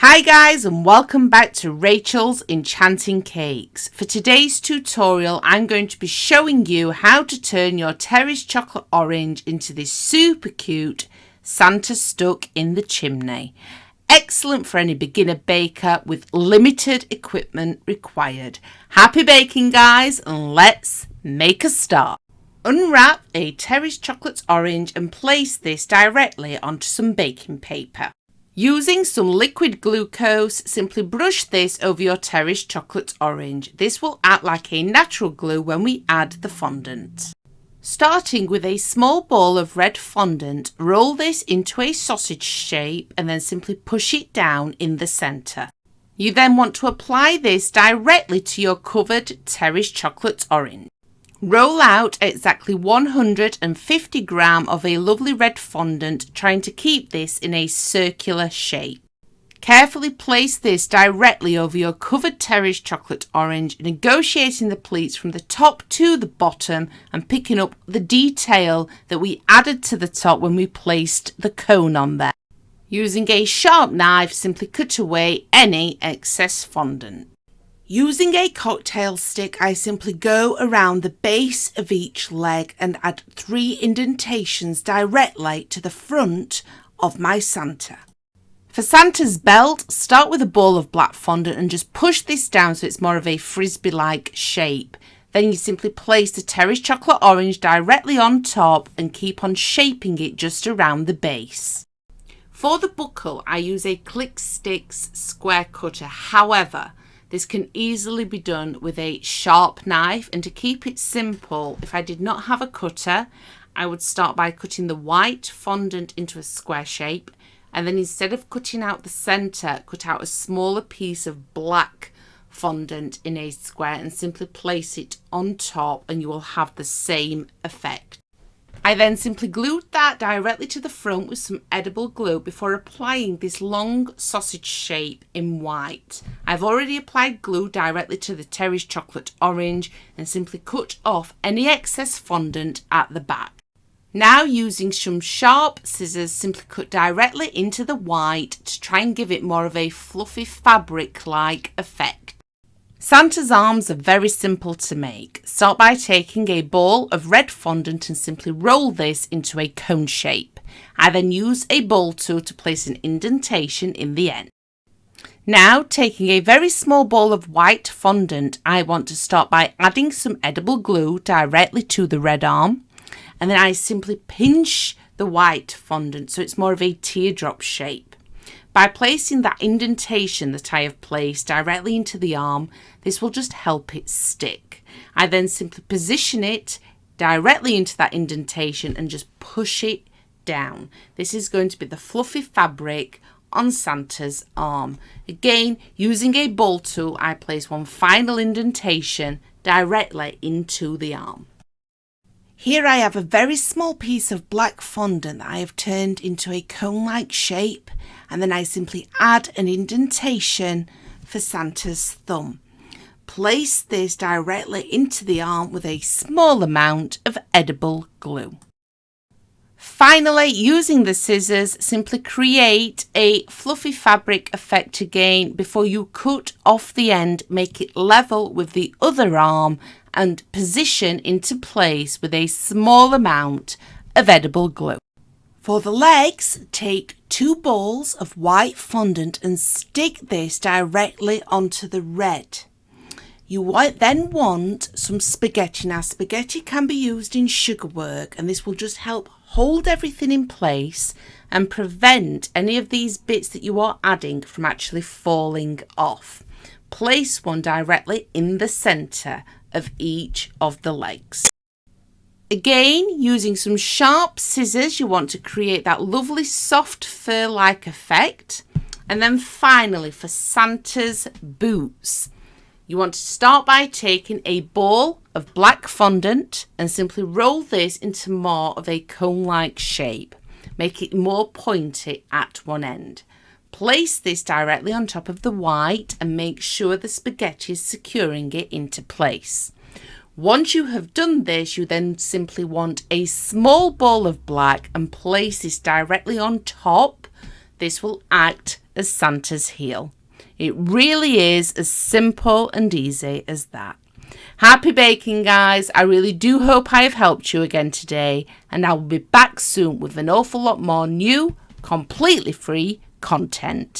Hi guys, and welcome back to Rachel's Enchanting Cakes. For today's tutorial, I'm going to be showing you how to turn your terrace chocolate orange into this super cute Santa stuck in the chimney. Excellent for any beginner baker with limited equipment required. Happy baking guys, and let's make a start. Unwrap a terrace chocolate orange and place this directly onto some baking paper. Using some liquid glucose, simply brush this over your terrace chocolate orange. This will act like a natural glue when we add the fondant. Starting with a small ball of red fondant, roll this into a sausage shape and then simply push it down in the centre. You then want to apply this directly to your covered terrace chocolate orange. Roll out exactly 150 grams of a lovely red fondant, trying to keep this in a circular shape. Carefully place this directly over your covered terrace chocolate orange, negotiating the pleats from the top to the bottom and picking up the detail that we added to the top when we placed the cone on there. Using a sharp knife, simply cut away any excess fondant. Using a cocktail stick, I simply go around the base of each leg and add 3 indentations directly to the front of my Santa. For Santa's belt, start with a ball of black fondant and just push this down so it's more of a frisbee-like shape. Then you simply place the terrace chocolate orange directly on top and keep on shaping it just around the base. For the buckle, I use a Click Sticks square cutter. However, this can easily be done with a sharp knife, and to keep it simple, if I did not have a cutter, I would start by cutting the white fondant into a square shape, and then instead of cutting out the centre, cut out a smaller piece of black fondant in a square and simply place it on top, and you will have the same effect. I then simply glued that directly to the front with some edible glue before applying this long sausage shape in white. I've already applied glue directly to the terrace chocolate orange and simply cut off any excess fondant at the back. Now, using some sharp scissors, simply cut directly into the white to try and give it more of a fluffy fabric-like effect. Santa's arms are very simple to make. Start by taking a ball of red fondant and simply roll this into a cone shape. I then use a ball tool to place an indentation in the end. Now, taking a very small ball of white fondant, I want to start by adding some edible glue directly to the red arm, and then I simply pinch the white fondant so it's more of a teardrop shape. By placing that indentation that I have placed directly into the arm, this will just help it stick. I then simply position it directly into that indentation and just push it down. This is going to be the fluffy fabric on Santa's arm. Again, using a ball tool, I place one final indentation directly into the arm. Here I have a very small piece of black fondant that I have turned into a cone-like shape, and then I simply add an indentation for Santa's thumb. Place this directly into the arm with a small amount of edible glue. Finally, using the scissors, simply create a fluffy fabric effect again. Before you cut off the end, make it level with the other arm and position into place with a small amount of edible glue. For the legs, take 2 balls of white fondant and stick this directly onto the red. You then want some spaghetti. Now, spaghetti can be used in sugar work, and this will just help hold everything in place and prevent any of these bits that you are adding from actually falling off. Place one directly in the centre of each of the legs. Again, using some sharp scissors, you want to create that lovely soft fur-like effect. And then finally, for Santa's boots, you want to start by taking a ball of black fondant and simply roll this into more of a cone-like shape. Make it more pointy at one end. Place this directly on top of the white and make sure the spaghetti is securing it into place. Once you have done this, you then simply want a small ball of black and place this directly on top. This will act as Santa's heel. It really is as simple and easy as that. Happy baking, guys. I really do hope I have helped you again today, and I will be back soon with an awful lot more new, completely free content.